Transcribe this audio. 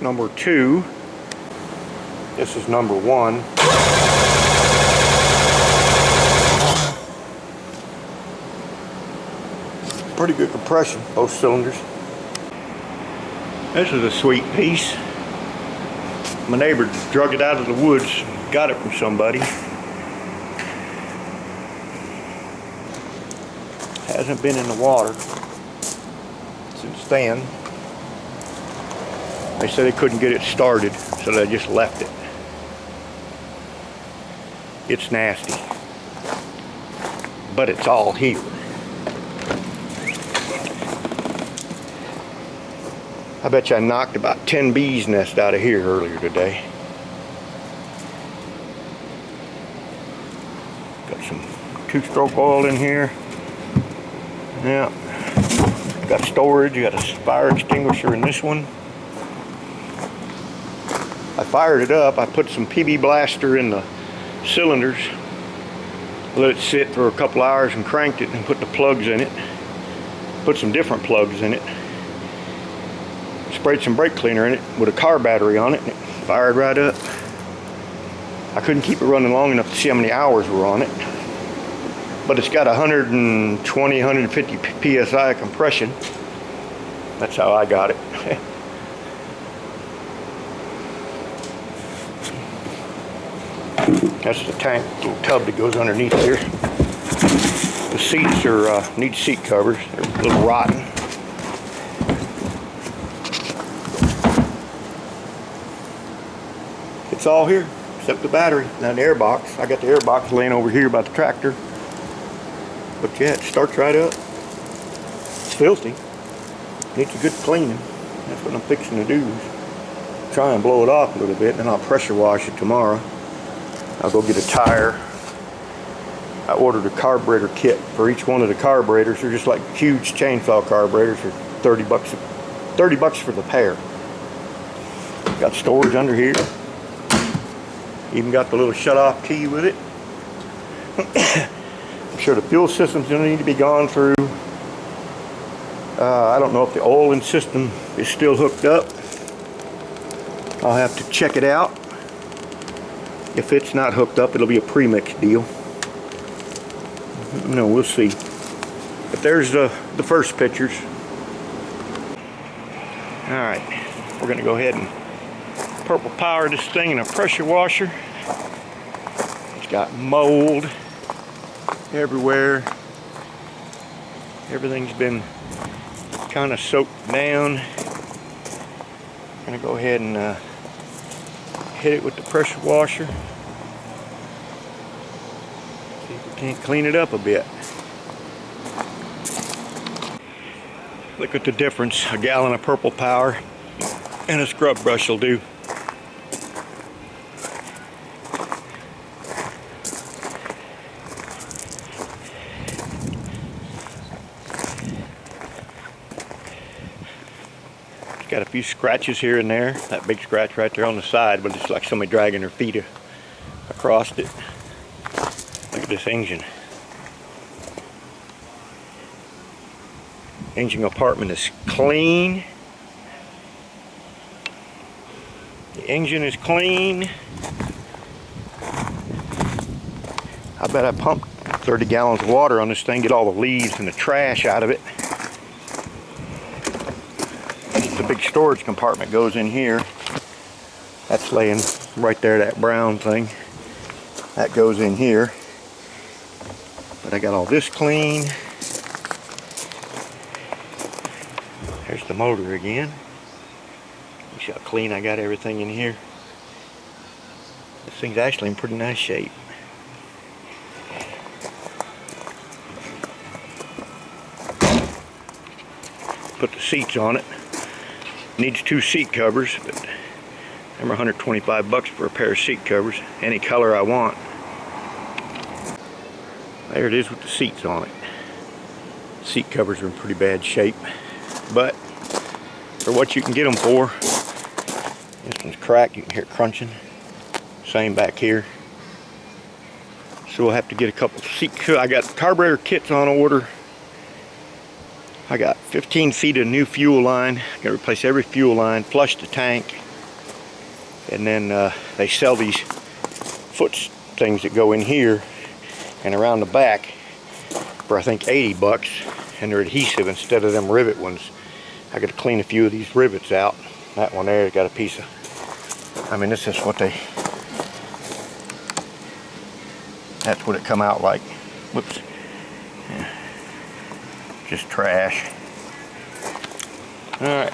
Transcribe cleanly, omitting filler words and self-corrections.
number 2. This is number 1. Pretty good compression, both cylinders. This is a sweet piece. My neighbor drug it out of the woods, got it from somebody. Hasn't been in the water since then. They said they couldn't get it started, so they just left it. It's nasty, but it's all here. I bet you I knocked about 10 bees' nests out of here earlier today. Got some 2-stroke oil in here. Yeah. Got storage. You got a fire extinguisher in this one. I fired it up. I put some PB blaster in the cylinders. Let it sit for a couple hours and cranked it and put the plugs in it. Put some different plugs in it. Sprayed some brake cleaner in it with a car battery on it, and it fired right up. I couldn't keep it running long enough to see how many hours were on it, but it's got 120, 150 psi compression. That's how I got it. That's the tank, little tub that goes underneath here. The seats are need seat covers. They're a little rotten. It's all here except the battery. Now the air box. I got the air box laying over here by the tractor. But yeah, it starts right up. It's filthy. Needs a good cleaning. That's what I'm fixing to do. Is try and blow it off a little bit, and then I'll pressure wash it tomorrow. I'll go get a tire. I ordered a carburetor kit for each one of the carburetors. They're just like huge chainsaw carburetors for 30 bucks. 30 bucks for the pair. Got storage under here. Even got the little shut-off key with it. I'm sure the fuel system's gonna need to be gone through. I don't know if the oiling system is still hooked up. I'll have to check it out. If it's not hooked up, it'll be a premix deal. No, we'll see. But there's the first pictures. Alright, we're gonna go ahead and purple power this thing in a pressure washer. It's got mold everywhere. Everything's been kind of soaked down. I'm gonna go ahead and hit it with the pressure washer. See if we can't clean it up a bit. Look at the difference a gallon of purple power and a scrub brush will do. Got a few scratches here and there. That big scratch right there on the side, but it's like somebody dragging their feet across it. Look at this engine. Engine compartment is clean. The engine is clean. I bet I pumped 30 gallons of water on this thing, get all the leaves and the trash out of it. The big storage compartment goes in here. That's laying right there, that brown thing. That goes in here. But I got all this clean. There's the motor again. You see how clean I got everything in here. This thing's actually in pretty nice shape. Put the seats on it. Needs 2 seat covers, but they're 125 bucks for a pair of seat covers. Any color I want. There it is with the seats on it. Seat covers are in pretty bad shape, but for what you can get them for, this one's cracked. You can hear it crunching. Same back here. So we'll have to get a couple seat. I got carburetor kits on order. I got 15 feet of new fuel line. Got to replace every fuel line, flush the tank. And then they sell these foot things that go in here and around the back for I think 80 bucks, and they're adhesive instead of them rivet ones. I got to clean a few of these rivets out. That one there got a piece of, I mean, this is what they, that's what it come out like. Whoops. Yeah. Just trash. Alright.